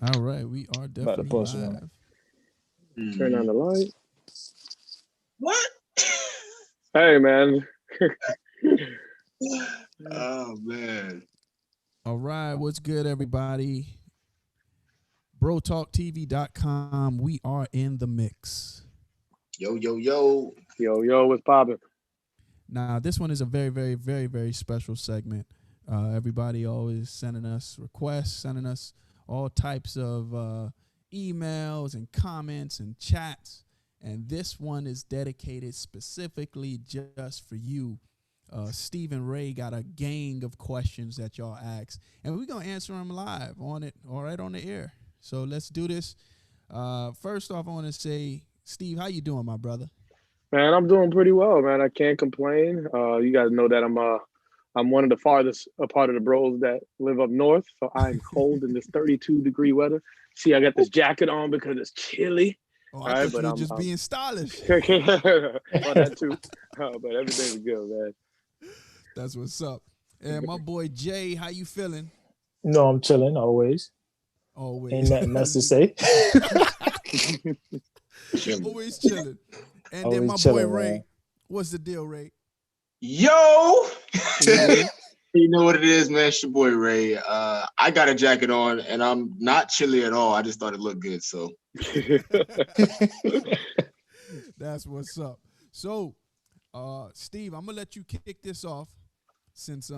All right, we are About to definitely post it on. live. Turn on Mhm. the light. What? Hey, man. Oh man. All right, what's good, everybody? BroTalkTV.com. We are in the mix. Yo, yo, yo. Yo, what's poppin'? Now, this one is a very, very, very, very special segment. Everybody always sending us requests, sending us all types of emails and comments and chats. And this one is dedicated specifically just for you. Stephen Ray got a gang of questions that y'all ask, and we're going to answer them live on it, all right, on the air. So let's do this. First off, I want to say, Steve, how you doing, my brother? Man, I'm doing pretty well, man. I can't complain. You guys know that I'm one of the farthest apart of the bros that live up north, so I'm cold in this 32-degree weather. See, I got this jacket on because it's chilly. Oh, All I right, thought but you were just being stylish. well, that too. But everything's good, man. That's what's up. And my boy Jay, how you feeling? No, I'm chilling always. Ain't Always. nothing else to say. Chilling. Always chilling. And then Always my boy chilling, Ray. man. What's the deal, Ray? Yo. Mhm. You know what it is, man. It's your boy Ray. I got a jacket on and I'm not chilly at all. I just thought it looked good. So That's what's up. So, Steve, I'm gonna let you kick this off since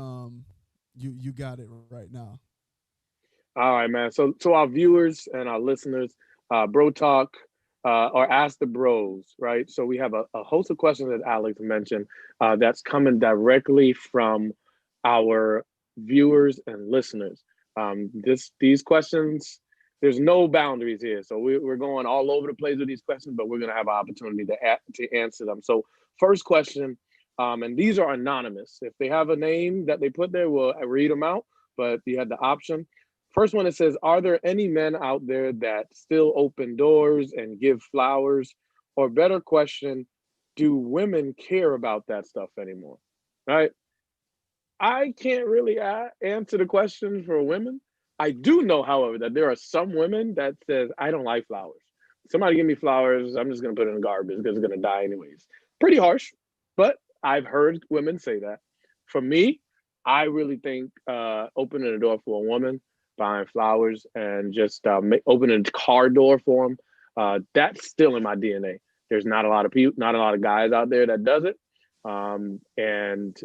you got it right now. All right, man. So to our viewers and our listeners, Bro Talk or Ask the Bros, right? So we have a host of questions that Alex mentioned that's coming directly from our viewers and listeners. These questions, there's no boundaries here. So we're going all over the place with these questions, but we're going to have an opportunity to answer them. So first question, and these are anonymous. If they have a name that they put there, we'll read them out, but you had the option. First one, it says, are there any men out there that still open doors and give flowers? Or better question, do women care about that stuff anymore? Right? I can't really answer the question for women. I do know, however, that there are some women that says, I don't like flowers. Somebody give me flowers, I'm just going to put it in the garbage because it's going to die anyways. Pretty harsh, but I've heard women say that. For me, I really think opening the door for a woman, buying flowers, and just opening the car door for them, that's still in my DNA. There's not a lot of people, not a lot of guys out there that does it. And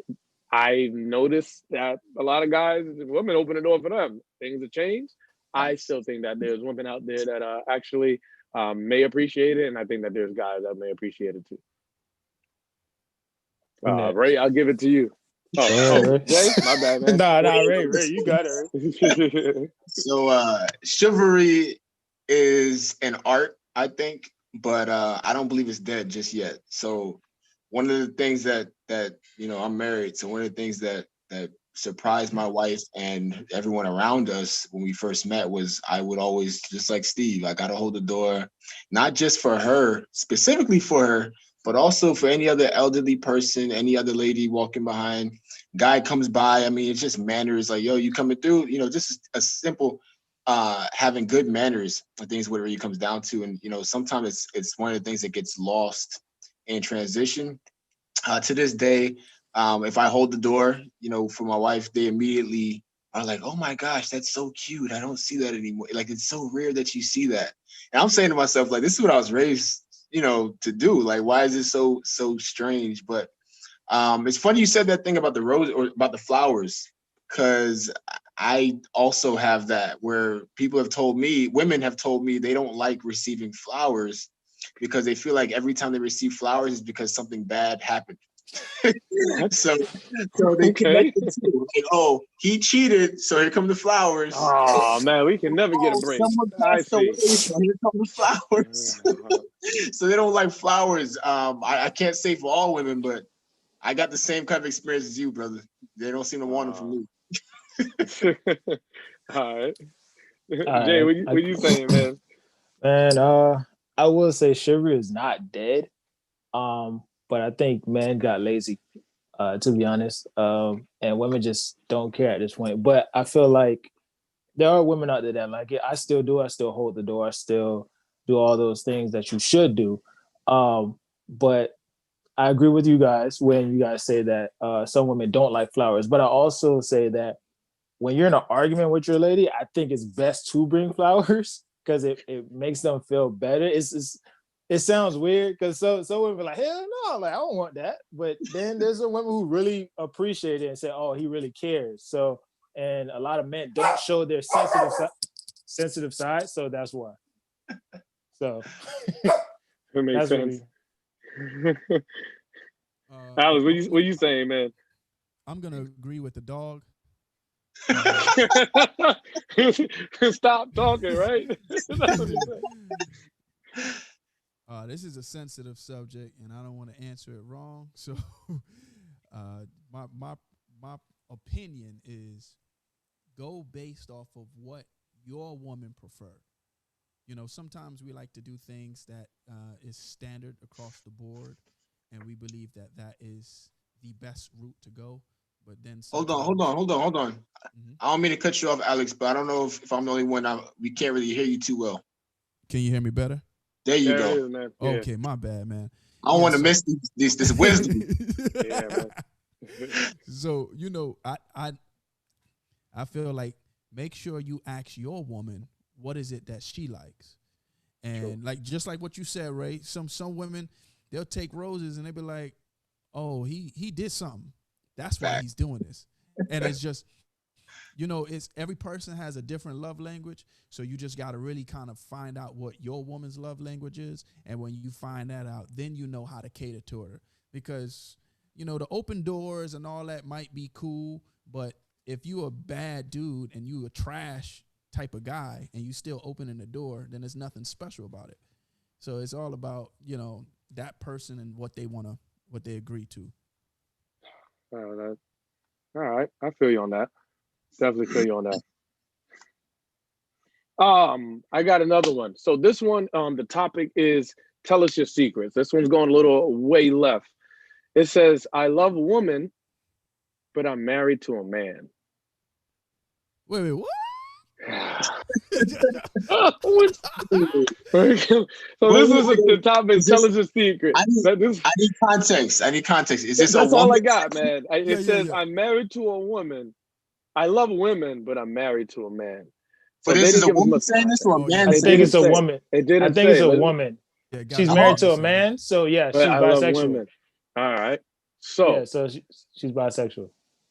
I've noticed that a lot of guys, women open the door for them. Things have changed. I still think that there's women out there that actually may appreciate it, and I think that there's guys that may appreciate it too. Next. Ray, I'll give it to you. Go ahead, Ray. Jay, my bad, man. Nah, Ray, you got it. Ray. so chivalry is an art, I think, but I don't believe it's dead just yet. So one of the things that I'm married, so one of the things that surprised my wife and everyone around us when we first met was I would always, just like Steve, I gotta hold the door, not just for her, specifically for her, but also for any other elderly person, any other lady walking behind. Guy comes by, I mean, it's just manners, like, yo, you coming through, just a simple having good manners. I think is what it really comes down to. And sometimes it's one of the things that gets lost in transition. To this day, if I hold the door, for my wife, they immediately are like, oh my gosh, that's so cute. I don't see that anymore. Like, it's so rare that you see that. And I'm saying to myself, like, this is what I was raised, to do. Like, why is it so strange? But it's funny you said that thing about the rose or about the flowers, because I also have that where women have told me they don't like receiving flowers because they feel like every time they receive flowers is because something bad happened. What? so they Okay. connect the two. Like, oh, he cheated, so here come the flowers. Oh man, we can never get a Oh, break. someone I passed away, see. so here come the flowers. So they don't like flowers. I can't say for all women, but I got the same kind of experience as you, brother. They don't seem to want them from me. All right. All Jay, right. what you saying, man? Man, I will say chivalry is not dead. But I think men got lazy, to be honest. And women just don't care at this point. But I feel like there are women out there that like it. I still do. I still hold the door. I still do all those things that you should do. But I agree with you guys when you guys say that some women don't like flowers. But I also say that when you're in an argument with your lady, I think it's best to bring flowers because it makes them feel better. It sounds weird because some women be like, hell no, like I don't want that. But then there's some women who really appreciate it and say, oh, he really cares. So, and a lot of men don't show their sensitive side, so that's why. So That makes that's sense. I'm, Alex, what you saying, man? I'm gonna agree with the dog. Stop talking, right? That's what you say. This is a sensitive subject, and I don't want to answer it wrong. So, my opinion is go based off of what your woman prefer. You know, sometimes we like to do things that is standard across the board, and we believe that that is the best route to go. But then Hold on. Mm-hmm. I don't mean to cut you off, Alex, but I don't know if I'm the only one. We can't really hear you too well. Can you hear me better? There you go. It is, man. Yeah. Okay, my bad, man. I don't want to miss this wisdom. Yeah, man. So, you know, I feel like make sure you ask your woman what is it that she likes. And like just like what you said, Ray, some women, they'll take roses and they'll be like, oh, he did something. That's why he's doing this. And it's just, you know, it's every person has a different love language. So you just got to really kind of find out what your woman's love language is. And when you find that out, then you know how to cater to her. Because, you know, the open doors and all that might be cool. But if you a bad dude and you a trash type of guy and you still opening the door, then there's nothing special about it. So it's all about, you know, that person and what they agree to. All right. I feel you on that. Definitely feel you on that. I got another one. So this one, the topic is tell us your secrets. This one's going a little way left. It says, I love a woman, but I'm married to a man. Wait, what? So this is the topic. Tell us your secret. I need context. Is this that's a woman? all I got, man. It says yeah. I'm married to a woman. I love women, but I'm married to a man. So But this is a woman saying this or a man I saying think this? it's a woman. It didn't I think say. it's a woman. Yeah, She's married to a man, so yeah, she's I love bisexual. women. All right. So yeah, so she's bisexual.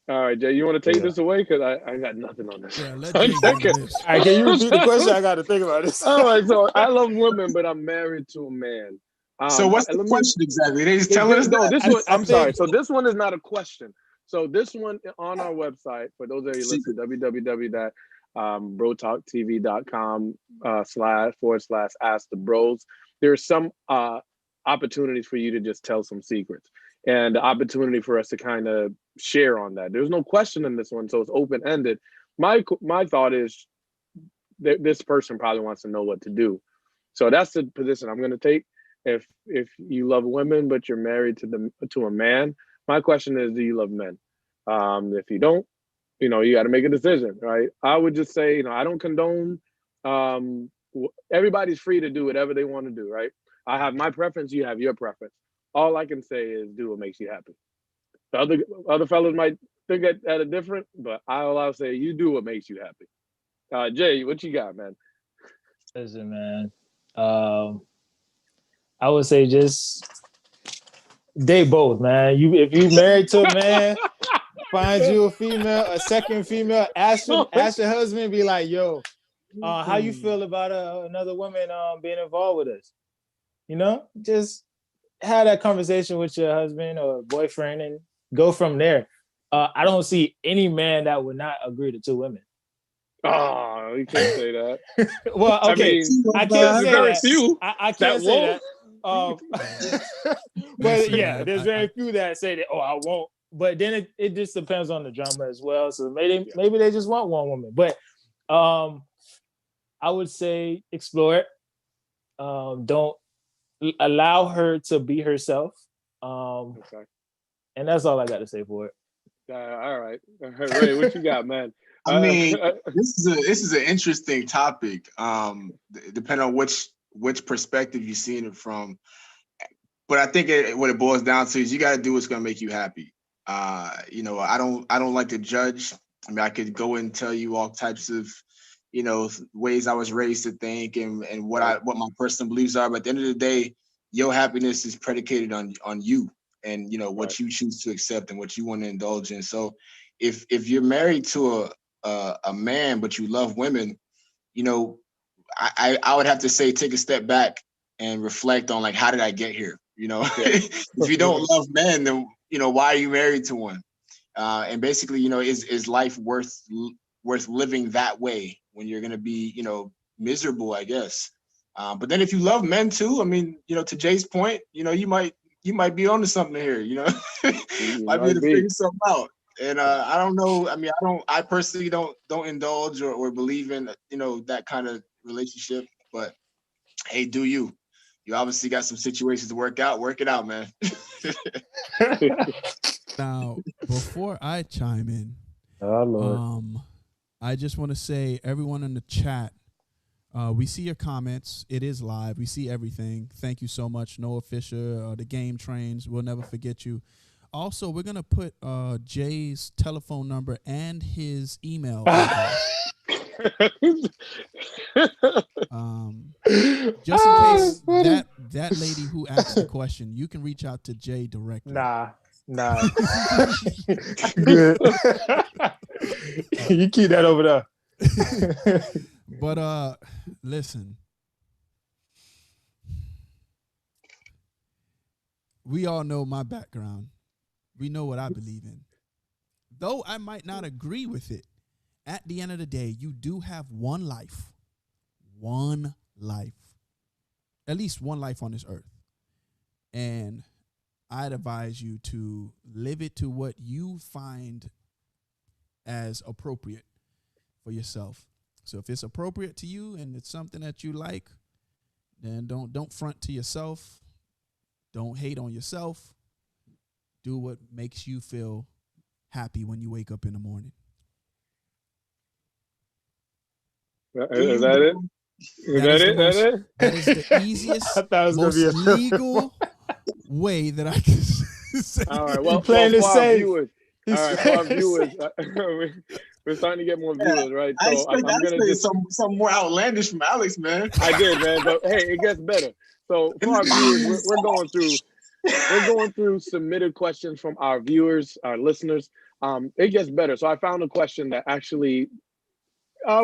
all right, Jay, you want to take this away? Because I got nothing on this. Yeah, let Jay handle this. All right, can you repeat the question? I got to think about this. All right, so I love women, but I'm married to a man. So what's the question exactly? They just telling us no, that? this one. I'm sorry. So this one is not a question. So this one on our website, for those of you listening, www.brotalktv.com//ask the bros. There's some opportunities for you to just tell some secrets and the opportunity for us to kind of share on that. There's no question in this one, so it's open-ended. My thought is this person probably wants to know what to do. So that's the position I'm going to take. If you love women but you're married to a man, my question is, do you love men? If you don't, you know, you got to make a decision, right? I would just say, you know, I don't condone. Everybody's free to do whatever they want to do, right? I have my preference. You have your preference. All I can say is do what makes you happy. The other fellas might think at a different, but I'll say you do what makes you happy. Jay, what you got, man? Listen, man. I would say just date both, man. If you married to a man, find you a second female. Ask your husband, be like, yo, how you feel about another woman being involved with us? You know, just have that conversation with your husband or boyfriend and go from there. I don't see any man that would not agree to two women. Oh, you can't say that. Well, okay, I can't say very that. few. I can't say that. But Listen, yeah, man, there's very few that say that. Oh, I won't. But then it just depends on the drama as well. So maybe they just want one woman. But I would say explore it. Don't allow her to be herself. Okay. And that's all I got to say for it. All right. Ray, what you got, man? I mean, this is an interesting topic. Depending on which perspective you're seeing it from. But I think what it boils down to is you got to do what's going to make you happy. You know, I don't like to judge. I mean, I could go and tell you all types of, you know, ways I was raised to think and what my personal beliefs are. But at the end of the day, your happiness is predicated on you and, you know, what you choose to accept and what you want to indulge in. So if you're married to a man, but you love women, you know, I would have to say, take a step back and reflect on, like, how did I get here? You know, if you don't love men, then, you know, why are you married to one? And basically, you know, is life worth living that way when you're going to be, you know, miserable, I guess. But then if you love men too, I mean, you know, to Jay's point, you know, you might be onto something here, you know, might be able to figure something out. And I don't know. I mean, I personally don't indulge or believe in, you know, that kind of relationship, but hey, do you? You obviously got some situations to work it out, man. Now, before I chime in, Oh, Lord. I just want to say, everyone in the chat, we see your comments. It is live. We see everything. Thank you so much, Noah Fisher, the Game Trains. We'll never forget you. Also, we're going to put Jay's telephone number and his email just in case that lady who asked the question, you can reach out to Jay directly. Nah. Good. You keep that over there. But listen. We all know my background. We know what I believe in. Though I might not agree with it, at the end of the day, you do have one life. One life. At least one life on this earth. And I'd advise you to live it to what you find as appropriate for yourself. So if it's appropriate to you and it's something that you like, then don't front to yourself. Don't hate on yourself. Do what makes you feel happy when you wake up in the morning. Is that it? That is the easiest, most legal way that I can say. All right. Well, for our viewers, we're starting to get more viewers, right? So I'm gonna just some more outlandish from Alex, man. I did, man. But hey, it gets better. So for our viewers, we're going through submitted questions from our viewers, our listeners. It gets better. So I found a question that actually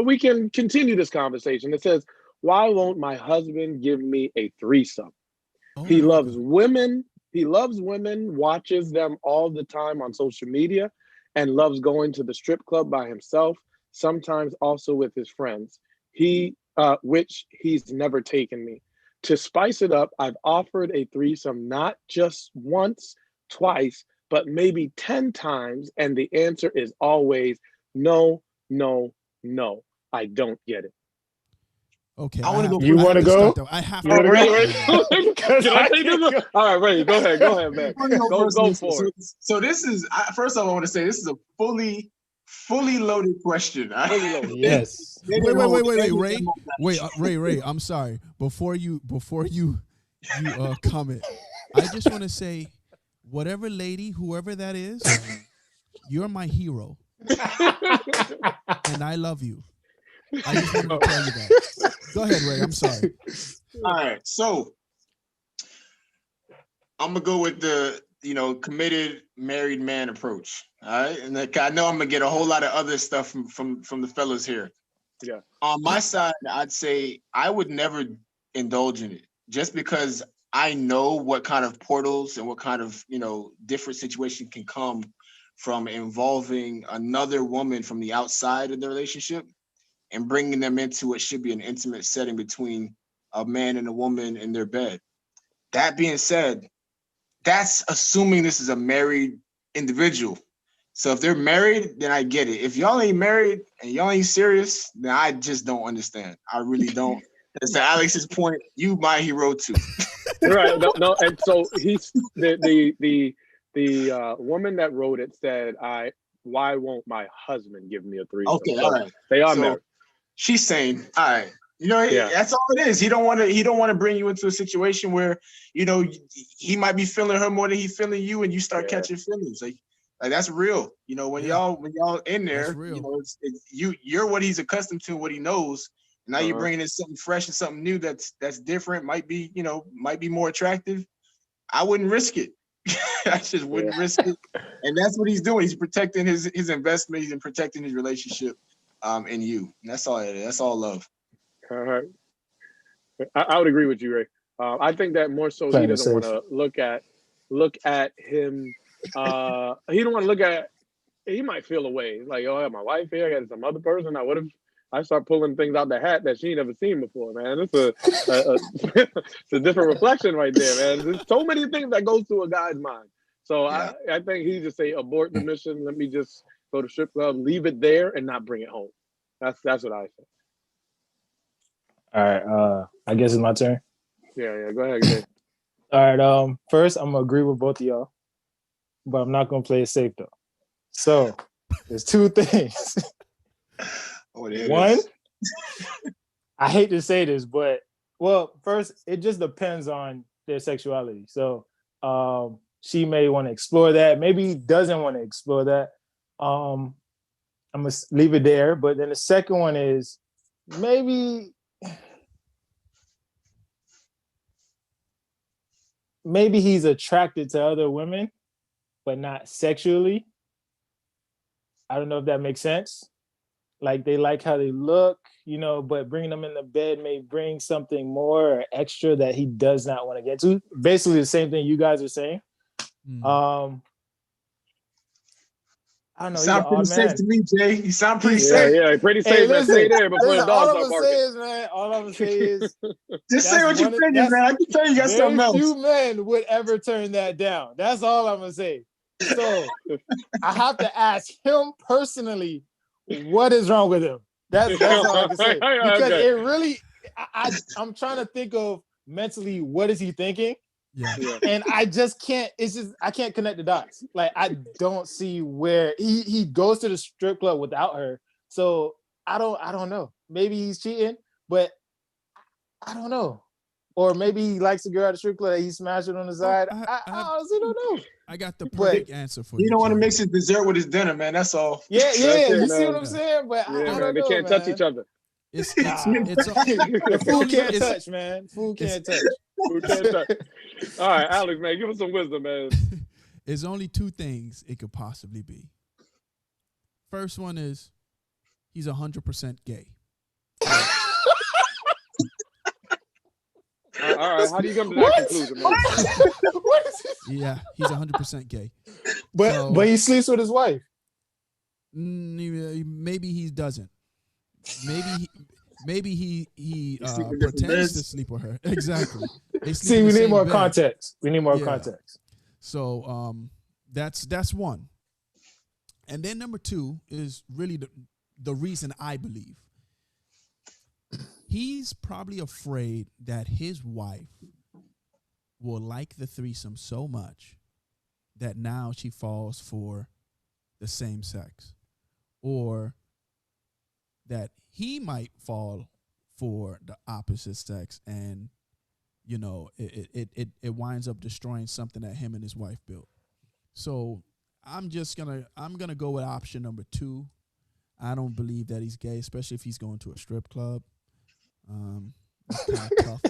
we can continue this conversation. It says, "Why won't my husband give me a threesome? He loves women. He loves women, watches them all the time on social media, and loves going to the strip club by himself, sometimes also with his friends. Which he's never taken me. To spice it up, I've offered a threesome not just once, twice, but maybe 10 times, and the answer is always no, no, no. I don't get it." Okay. You want to go? I have to go. All right, ready. Go ahead, man. Go for it. So this is, first of all, I want to say this is a fully loaded question. Yes. Wait, Ray. I'm sorry. Before you comment, I just want to say, whatever lady, whoever that is, you're my hero, and I love you. I just want to tell you that. Go ahead, Ray. I'm sorry. All right, so I'm gonna go with the committed married man approach. All right, and I know I'm gonna get a whole lot of other stuff from the fellas here. Yeah. On my side, I'd say I would never indulge in it, just because I know what kind of portals and what kind of different situation can come from involving another woman from the outside of the relationship and bringing them into what should be an intimate setting between a man and a woman in their bed. That being said, that's assuming this is a married individual. So if they're married, then I get it. If y'all ain't married and y'all ain't serious, then I just don't understand. I really don't. As to Alex's point, you my hero too. Right. No. And so he's the woman that wrote it said, why won't my husband give me a threesome? Okay, So all right. they are So married. she's saying, all right, Yeah. that's all it is. He don't want to bring you into a situation where, he might be feeling her more than he feeling you, and you start catching feelings. Like that's real. When y'all in there, you're what he's accustomed to, what he knows. Now you're bringing in something fresh and something new that's different. Might be more attractive. I wouldn't risk it. I just wouldn't risk it. And that's what he's doing. He's protecting his investment. He's protecting his relationship in you. And that's all it is. That's all love. All right. I would agree with you, Ray. I think that more so he doesn't want to look at him. He don't want to look at. He might feel away. Like, oh, I got my wife here. I got some other person. Now, what if I start pulling things out the hat that she ain't never seen before, man? It's it's a different reflection right there, man. There's so many things that goes through a guy's mind. So I think he just say abort the mission. Let me just go to strip club, leave it there, and not bring it home. That's what I think. All right. I guess it's my turn. Yeah. Go ahead, Dave. All right. First, I'm gonna agree with both of y'all, but I'm not gonna play it safe though. So there's two things. One, I hate to say this, but first, it just depends on their sexuality. So she may want to explore that, maybe doesn't want to explore that. I'm gonna leave it there. But then the second one is maybe he's attracted to other women, but not sexually. I don't know if that makes sense. Like they like how they look, but bringing them in the bed may bring something more or extra that he does not want to get to. Basically the same thing you guys are saying. I don't know. Sound pretty safe to me, Jay. You sound pretty safe. Yeah, pretty safe. Man. Stay there before the dogs start barking. All I'm gonna say is just say what you're thinking, man. I can tell you got something else. Very few men would ever turn that down. That's all I'm gonna say. So I have to ask him personally, what is wrong with him? That's all I can say. Because it really, I'm trying to think of mentally, what is he thinking? Yeah. And I just can't, I can't connect the dots. Like, I don't see where he goes to the strip club without her. So I don't know. Maybe he's cheating, but I don't know. Or maybe he likes a girl at the strip club, he smashed it on the side. I honestly don't know. I got the perfect answer for you. You don't want to mix his dessert with his dinner, man. That's all. Yeah. You see man. what I'm saying? But I don't know, they can't touch each other. It's food can't touch, man. Food can't touch. Food can't touch. All right, Alex, man, give us some wisdom, man. There's only two things it could possibly be. First one is he's 100% gay. All right, how do you come to that conclusion, man? What is this? Yeah, he's 100% gay. But he sleeps with his wife. Maybe he doesn't. Maybe he pretends to sleep with her. Exactly. See, we need more context. We need more context. So that's one. And then number two is really the reason I believe. He's probably afraid that his wife will like the threesome so much that now she falls for the same sex, or that he might fall for the opposite sex, and it winds up destroying something that him and his wife built. So I'm gonna go with option number two. I don't believe that he's gay, especially if he's going to a strip club. It's kind of tough.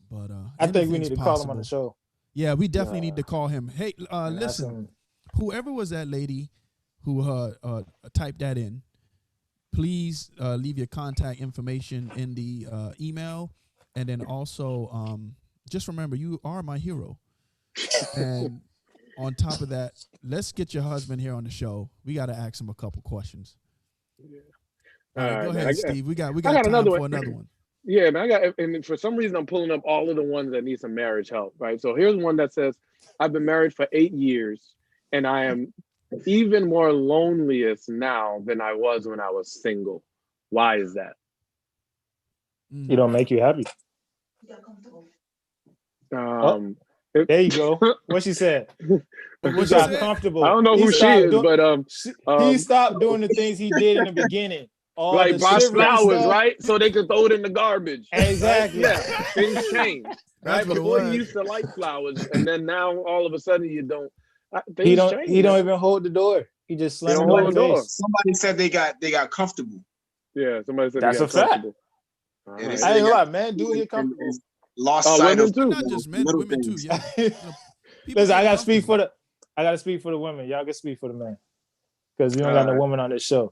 But I think we need to call him on the show. Yeah, we definitely need to call him. Hey, listen, whoever was that lady who typed that in, please leave your contact information in the email. And then also, just remember, you are my hero. And on top of that, let's get your husband here on the show. We got to ask him a couple questions. Yeah. All right, go ahead, Steve. We got time another for one. another one. Yeah, man. And for some reason, I'm pulling up all of the ones that need some marriage help, right? So here's one that says, I've been married for 8 years, and I am even more loneliest now than I was when I was single. Why is that? You don't make you happy. There you go. What she said. He got comfortable. I don't know who she is, but he stopped doing the things he did in the beginning. All like the buy flowers, stuff. right? So they could throw it in the garbage. Exactly. Right? Yeah, things change. Right? Before you used to like flowers, and then now all of a sudden you don't. He don't even hold the door. He just slams it on the door. Somebody said they got comfortable. Yeah, somebody said that's they got comfortable. Right. I ain't lie, man. Dude, get comfortable. Lost sight women of too. Not just men, women too. Yeah. Listen, I gotta speak for the women. Y'all can speak for the men, because we don't got no woman on this show.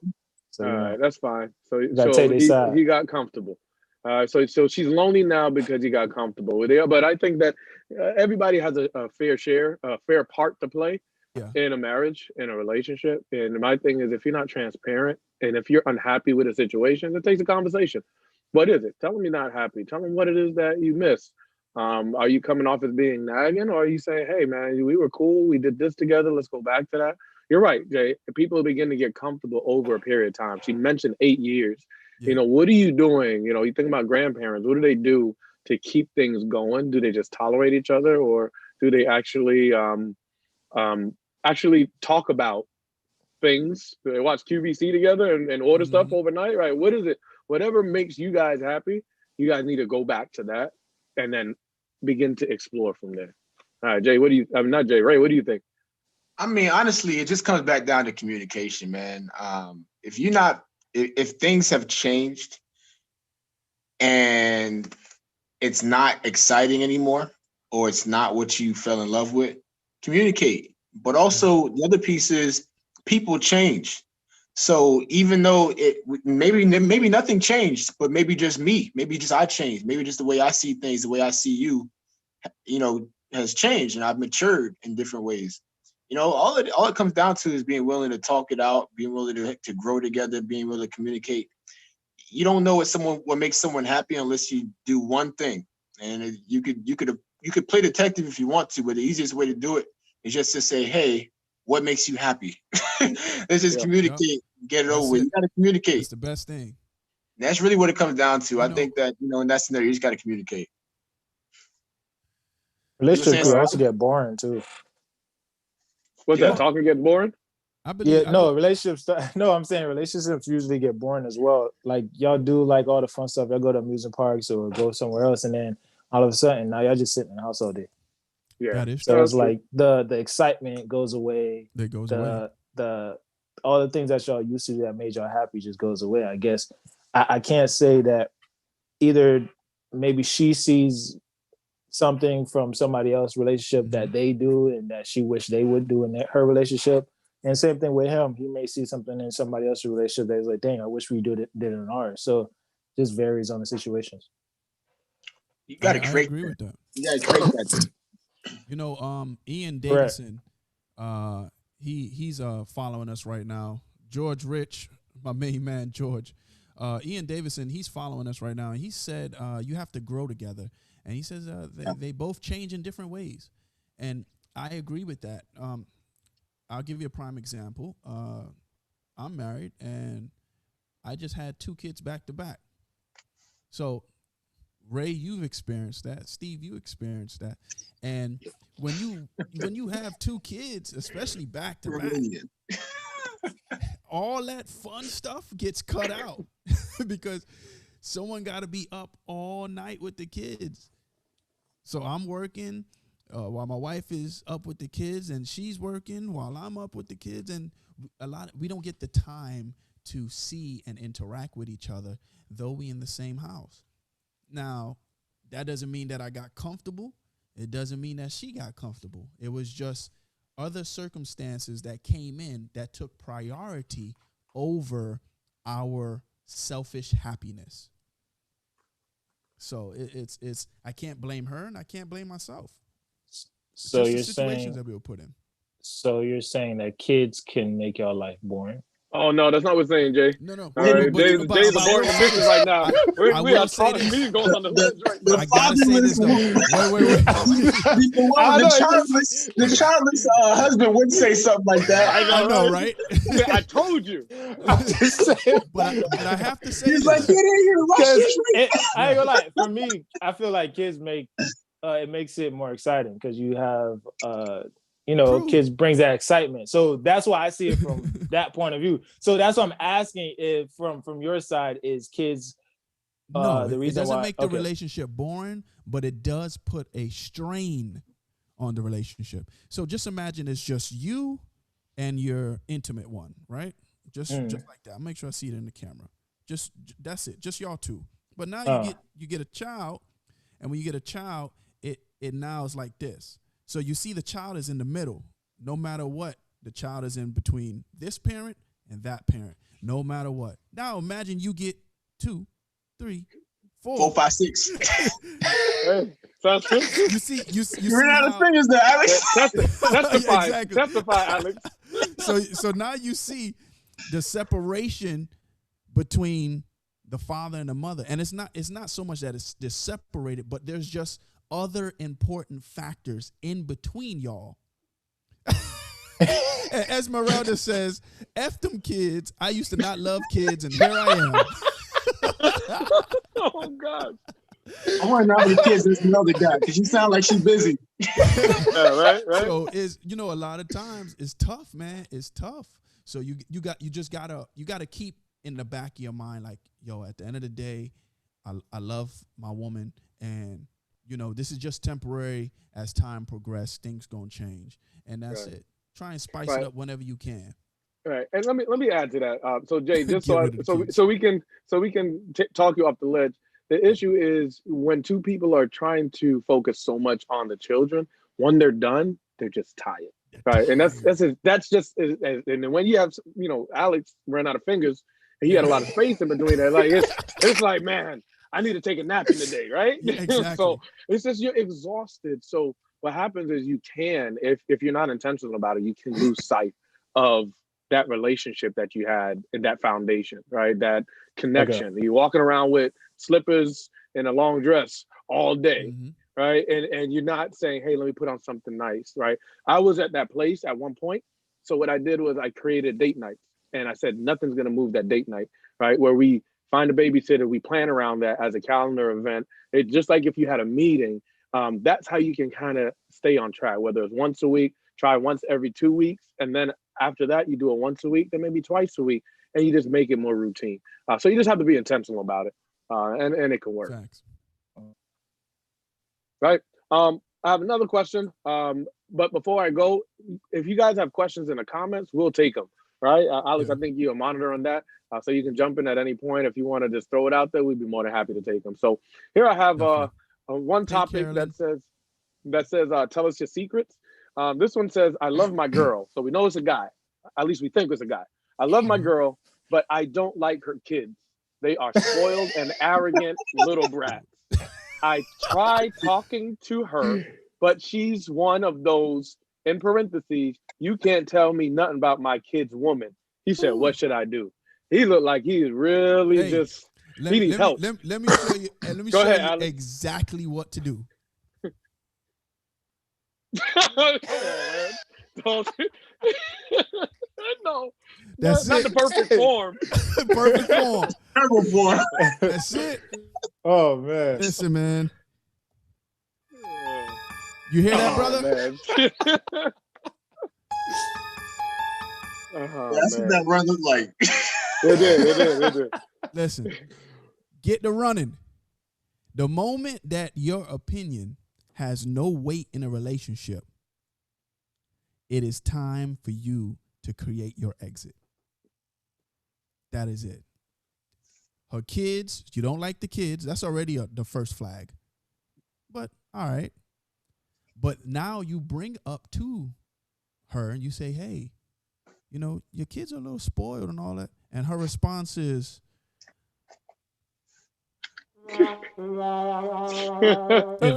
So, all right, that's fine. So he got comfortable. So she's lonely now because he got comfortable with it. But I think that everybody has a fair share, a fair part to play in a marriage, in a relationship. And my thing is, if you're not transparent and if you're unhappy with a situation, it takes a conversation. What is it? Tell them you're not happy. Tell them what it is that you miss. Are you coming off as being nagging, or are you saying, hey, man, we were cool. We did this together. Let's go back to that. You're right, Jay. People begin to get comfortable over a period of time. She mentioned 8 years. Yeah. What are you doing? You think about grandparents. What do they do to keep things going? Do they just tolerate each other, or do they actually talk about things? Do they watch QVC together and order stuff overnight? Right? What is it? Whatever makes you guys happy, you guys need to go back to that and then begin to explore from there. All right, Jay. Not Jay. Ray. What do you think? I mean, honestly, it just comes back down to communication, man. If things have changed and it's not exciting anymore, or it's not what you fell in love with, communicate. But also the other piece is people change. So even though maybe nothing changed, but maybe just me, maybe just I changed, maybe just the way I see things, the way I see you, has changed, and I've matured in different ways. All it comes down to is being willing to talk it out, being willing to grow together, being willing to communicate. You don't know what makes someone happy unless you do one thing. And you could play detective if you want to, but the easiest way to do it is just to say, hey, what makes you happy? Let's just communicate, get it over with. You got to communicate. It's the best thing. And that's really what it comes down to. I think that, in that scenario, you just got to communicate. Relationships can also get boring too. What's that? Talking gets boring? Relationships usually get boring as well. Like, y'all do like all the fun stuff. Y'all go to amusement parks or go somewhere else, and then all of a sudden now y'all just sitting in the house all day. Yeah, that is so true. It's like the excitement goes away. It goes away. The all the things that y'all used to that made y'all happy just goes away. I guess I can't say that either. Maybe she sees something from somebody else's relationship that they do and that she wish they would do in her relationship. And same thing with him. He may see something in somebody else's relationship that is like, dang, I wish we did it in ours. So it just varies on the situations. You got to create. I agree with that. You got to create that. Ian Davison, he's following us right now. George Rich, my main man, George. Ian Davison, he's following us right now. And he said, you have to grow together. And he says they both change in different ways. And I agree with that. I'll give you a prime example. I'm married, and I just had 2 kids back to back. So, Ray, you've experienced that. Steve, you experienced that. And when you have 2 kids, especially back to back, all that fun stuff gets cut out because someone got to be up all night with the kids. So I'm working while my wife is up with the kids, and she's working while I'm up with the kids, and we don't get the time to see and interact with each other, though we in the same house. Now, that doesn't mean that I got comfortable. It doesn't mean that she got comfortable. It was just other circumstances that came in that took priority over our selfish happiness. So it's I can't blame her and I can't blame myself. So you're saying that we were put in. So you're saying that kids can make your life boring? Oh no, that's not what we're saying, Jay. No. All right, Jay's aborting the business right now. We are talking me going on the ledge right now. I gotta say this though. Wait. The childless husband would say something like that. I know, right? I told you. I'm just saying. But I have to say, he's like, get in here, I ain't gonna lie. For me, I feel like kids make it makes it more exciting because you have True. kids brings that excitement. So that's why I see it from that point of view. So that's what I'm asking if from your side is kids. No, the it reason doesn't why, make the relationship boring, but it does put a strain on the relationship. So just imagine it's just you and your intimate one, right? Just like that. I'll make sure I see it in the camera. Just that's it. Just y'all two. But now you get a child, and when you get a child, it now is like this. So you see the child is in the middle. No matter what, the child is in between this parent and that parent. No matter what. Now imagine you get 2, 3, 4, 4, 5, 6. Hey, sounds good. You see You ran out of fingers there, Alex. Testify, Exactly. testify, Alex. So now you see the separation between the father and the mother, and it's not so much that they're separated, but there's just other important factors in between y'all. Esmeralda says, "F them kids. I used to not love kids, and here I am." Oh God. I want to know how many kids this mother got because you sound like she's busy. Yeah, right. So a lot of times it's tough, man. It's tough. So you gotta keep in the back of your mind, like, yo, at the end of the day, I love my woman, and this is just temporary. As time progresses, things gonna change, and that's it. Try and spice it up whenever you can. Right, and let me add to that. So Jay, just Get so we can talk you off the ledge. The issue is when two people are trying to focus so much on the children, when they're done, they're just tired, right? And that's just and then when you have Alex ran out of fingers and he had a lot of space in between there, like it's like, man, I need to take a nap in the day, right? Yeah, exactly. So it's just you're exhausted. So what happens is you can, if you're not intentional about it, you can lose sight of that relationship that you had in that foundation, right? That connection. Okay. You're walking around with slippers and a long dress all day, right? And you're not saying, hey, let me put on something nice, right? I was at that place at one point. So what I did was I created date nights, and I said, nothing's going to move that date night, right? Where we find a babysitter, we plan around that as a calendar event. It's just like if you had a meeting, that's how you can kind of stay on track, whether it's once a week, try once every 2 weeks. And then after that, you do it once a week, then maybe twice a week, and you just make it more routine. So you just have to be intentional about it, and it can work. Thanks. Right. I have another question, but before I go, if you guys have questions in the comments, we'll take them. Right, Alex, I think you're a monitor on that, so you can jump in at any point. If you want to just throw it out there, we'd be more than happy to take them. So here I have one topic that says tell us your secrets. This one says, I love my girl. So we know it's a guy. At least we think it's a guy. I love my girl, but I don't like her kids. They are spoiled and arrogant little brats. I try talking to her, but she's one of those, in parentheses, you can't tell me nothing about my kid's woman. He said, what should I do? He looked like he is really he needs help. Let me show you, and let me show you exactly what to do. Come on, man. Don't. No, that's not the perfect form. Perfect form. Terrible form. That's it. Oh man. Listen, man. You hear that, brother? That's what that run looked like. It did. Listen, get the running. The moment that your opinion has no weight in a relationship, it is time for you to create your exit. That is it. Her kids, you don't like the kids. That's already the first flag. But all right. But now you bring up to her and you say, hey, your kids are a little spoiled and all that. And her response is, if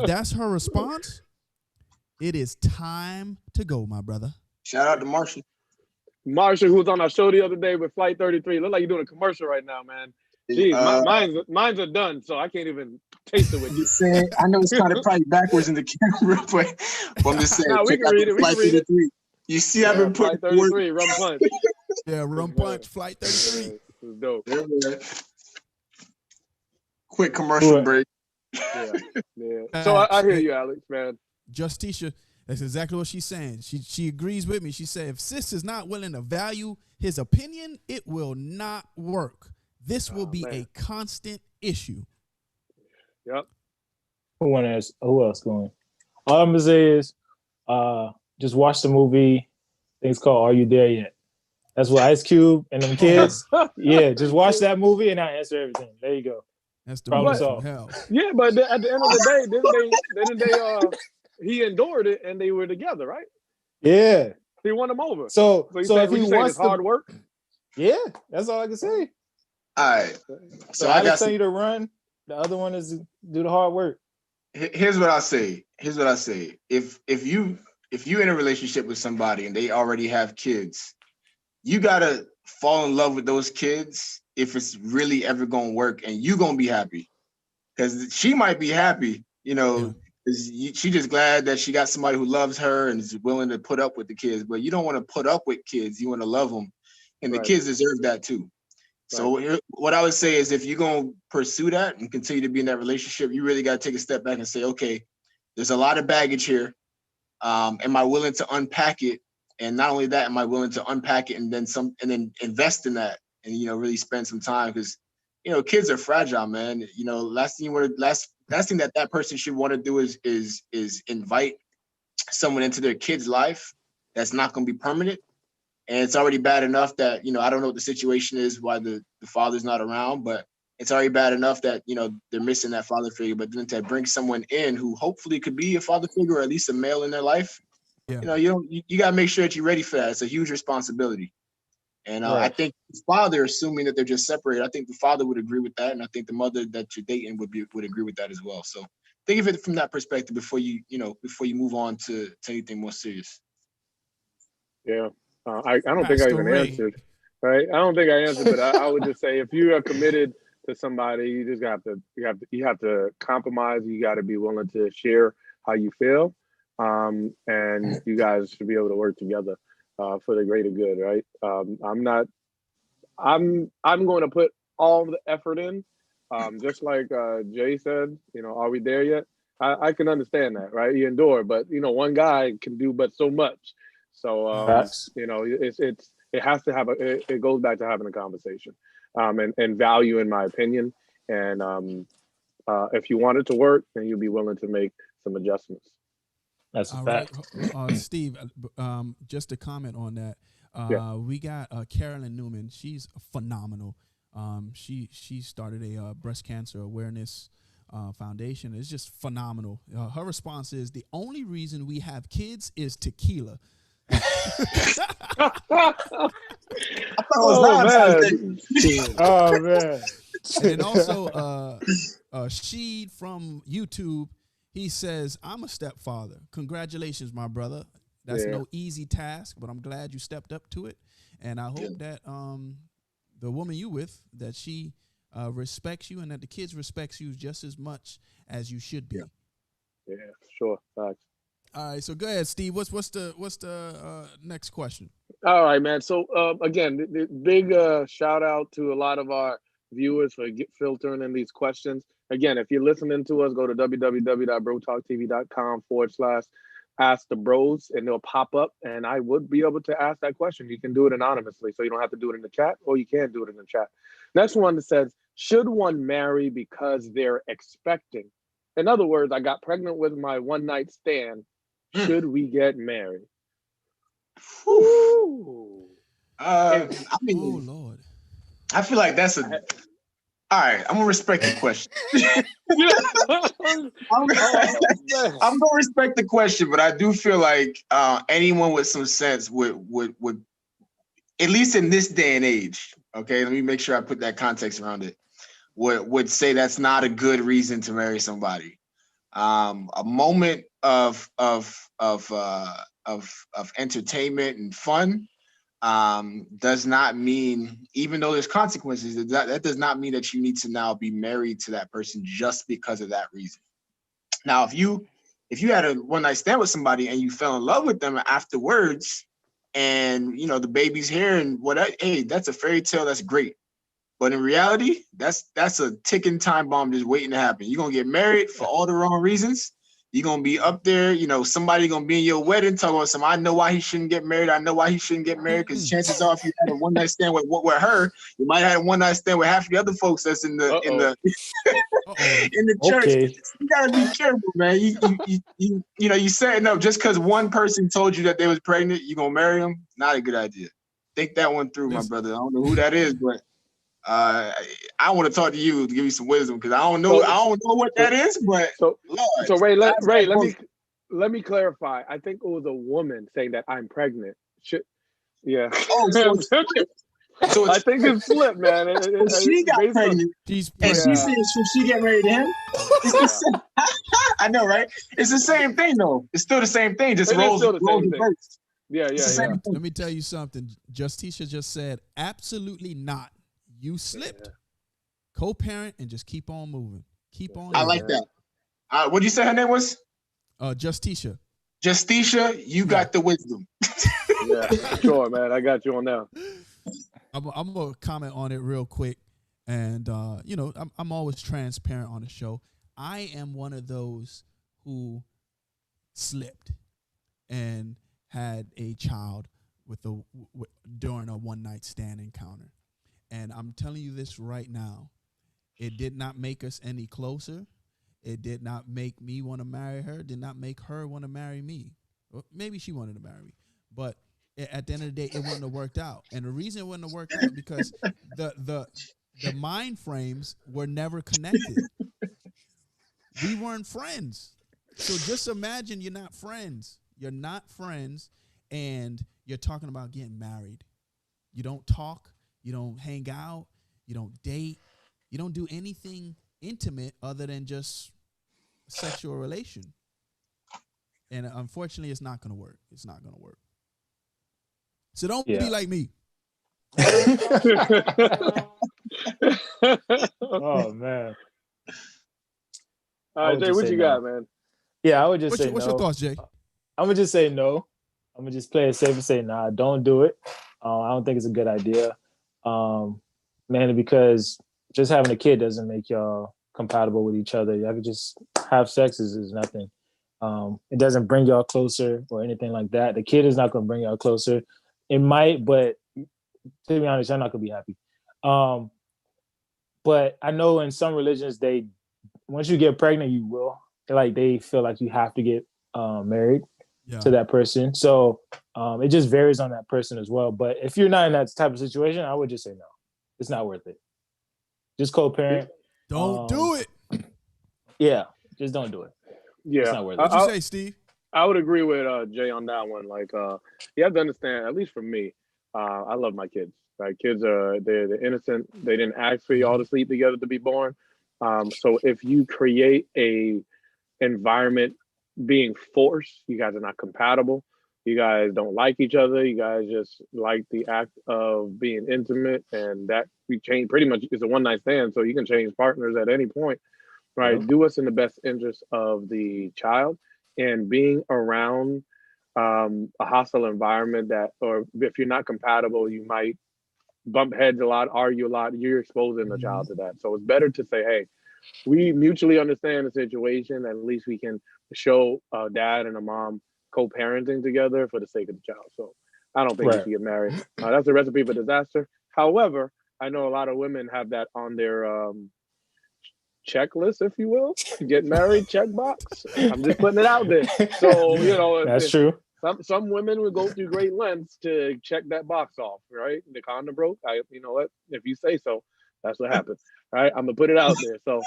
that's her response, it is time to go, my brother. Shout out to Marshall. Marshall, who was on our show the other day with Flight 33. Look like you're doing a commercial right now, man. Jeez, mine's are done, so I can't even taste it with you. Saying, I know it's kind of probably backwards in the camera, but I'm just saying. No, we can read it. We can read it. You see, I've been putting Flight 33, rum punch. Yeah, rum punch, Flight 33. This is dope. Yeah. Quick commercial break. Yeah. So I hear you, Alex, man. Justisha, That's exactly what she's saying. She agrees with me. She said, if sis is not willing to value his opinion, it will not work. This will be a constant issue. Yep. Who else going? All I'm gonna say is, just watch the movie. I think it's called "Are You There Yet?" That's what Ice Cube and them kids. Yeah, just watch that movie and I answer everything. There you go. That's the Problem movie from solved. hell. Yeah, but at the end of the day, didn't they he endured it and they were together, right? Yeah. He won him over. So you so saying, if what he you saying, wants it's hard work? Yeah, that's all I can say. All right. So I I got just tell you to run. The other one is do the hard work. Here's what I say. If you in a relationship with somebody and they already have kids, you gotta fall in love with those kids if it's really ever gonna work and you gonna be happy. Because she might be happy, she just glad that she got somebody who loves her and is willing to put up with the kids. But you don't want to put up with kids. You want to love them. And the kids deserve that too. So what I would say is if you're going to pursue that and continue to be in that relationship, you really got to take a step back and say, okay, there's a lot of baggage here. Am I willing to unpack it? And not only that, am I willing to unpack it and then invest in that and, really spend some time? Because, kids are fragile, man. Last thing that person should want to do is invite someone into their kid's life that's not going to be permanent. And it's already bad enough that, I don't know what the situation is, why the father's not around, but it's already bad enough that, they're missing that father figure. But then to bring someone in who hopefully could be a father figure or at least a male in their life, you got to make sure that you're ready for that. It's a huge responsibility. And I think the father, assuming that they're just separated, I think the father would agree with that. And I think the mother that you're dating would agree with that as well. So think of it from that perspective before you move on to anything more serious. Yeah. I don't think I even answered, right? I don't think I answered, but I would just say if you are committed to somebody, you just you have to compromise. You got to be willing to share how you feel, and you guys should be able to work together for the greater good, right? I'm going to put all the effort in, just like Jay said. Are we there yet? I can understand that, right? You endure, but one guy can do but so much. So it has to have it goes back to having a conversation, and value, in my opinion. And if you want it to work, then you'll be willing to make some adjustments. That's a fact. Right. Steve, just to comment on that, we got Carolyn Newman. She's phenomenal. She started a breast cancer awareness foundation. It's just phenomenal. Her response is, the only reason we have kids is tequila. Oh man. And then also Sheed from YouTube, he says, I'm a stepfather. Congratulations, my brother. That's no easy task, but I'm glad you stepped up to it. And I hope that the woman you with, that she respects you and that the kids respects you just as much as you should be. Yeah, sure. Thanks. All right, so go ahead, Steve. What's the next question? All right, man. So again, the big shout out to a lot of our viewers for filtering in these questions. Again, if you're listening to us, go to www.brotalktv.com/ask the bros, and they'll pop up, and I would be able to ask that question. You can do it anonymously, so you don't have to do it in the chat, or you can do it in the chat. Next one that says, should one marry because they're expecting? In other words, I got pregnant with my one night stand. Should we get married? I mean, oh Lord, I feel like that's all right. I'm gonna respect the question. I'm gonna respect the question, but I do feel like anyone with some sense would, at least in this day and age, okay, let me make sure I put that context around it, would say that's not a good reason to marry somebody. A moment of entertainment and fun does not mean, even though there's consequences, that does not mean that you need to now be married to that person just because of that reason. Now, if you had a one night stand with somebody and you fell in love with them afterwards, and the baby's here and hey, that's a fairy tale, that's great. But in reality, that's a ticking time bomb just waiting to happen. You're gonna get married for all the wrong reasons, You're gonna be up there, you know, somebody gonna be in your wedding talking about something. I know why he shouldn't get married. I know why he shouldn't get married, because chances are if you had a one night stand with her, you might have had a one night stand with half the other folks that's in the in the church. Okay. You gotta be careful, man. You know, you setting up just because one person told you that they was pregnant, you gonna marry them. Not a good idea. Think that one through, my brother. I don't know who that is, but I want to talk to you to give you some wisdom, because I don't know what that is, but so Ray, let me clarify. I think it was a woman saying that I'm pregnant. Yeah. Oh, so I think it's flipped, man. She got pregnant. She's and pregnant. she said, should she get married to him? I know, right? It's the same thing, though. It's still the same thing. Just rolls reversed. Yeah. Let me tell you something. Justicia just said, absolutely not. You slipped. Co-parent and just keep on moving. Keep on. I like that. What did you say her name was? Justicia. Justicia, you got the wisdom. Yeah, sure, man. I got you on that. I'm gonna comment on it real quick, and you know, I'm always transparent on the show. I am one of those who slipped and had a child during a one night stand encounter, and I'm telling you this right now, it did not make us any closer. It did not make me want to marry her. Did not make her want to marry me. Well, maybe she wanted to marry me, but at the end of the day, it wouldn't have worked out. And the reason it wouldn't have worked out because the mind frames were never connected. We weren't friends. So just imagine you're not friends. You're not friends, and you're talking about getting married. You don't talk. You don't hang out. You don't date. You don't do anything intimate other than just a sexual relation. And unfortunately, it's not going to work. It's not going to work. So don't be like me. Oh, man. All right, Jay, what you got, man? Yeah, I would just say what's your thoughts, Jay? I'm going to just say no. I'm going to just play it safe and say, nah, don't do it. I don't think it's a good idea. Mainly because just having a kid doesn't make y'all compatible with each other. Y'all could just have sex is nothing. It doesn't bring y'all closer or anything like that. The kid is not going to bring y'all closer. It might, but to be honest, you're not going to be happy. But I know in some religions, once you get pregnant, you will. They feel like you have to get married to that person. So it just varies on that person as well. But if you're not in that type of situation, I would just say no. It's not worth it. Just co-parent. Don't do it. Yeah, just don't do it. Yeah. It's not worth it. What you say, Steve? I would agree with Jay on that one. Like, you have to understand, at least for me, I love my kids. Right? Kids they're innocent. They didn't ask for y'all to sleep together to be born. So if you create a environment being forced, you guys are not compatible. You guys don't like each other. You guys just like the act of being intimate, and that we change pretty much. It's a one night stand, so you can change partners at any point, right? Do what's in the best interest of the child, and being around a hostile environment or if you're not compatible, you might bump heads a lot, argue a lot. You're exposing the child to that. So it's better to say, hey, we mutually understand the situation. At least we can show a dad and a mom co-parenting together for the sake of the child. So I don't think you should get married. That's a recipe for disaster. However, I know a lot of women have that on their checklist, if you will. Get married, checkbox. I'm just putting it out there. So, that's true. Some women would go through great lengths to check that box off, right? The condom broke. You know what? If you say so, that's what happened. Right? I'm gonna put it out there. So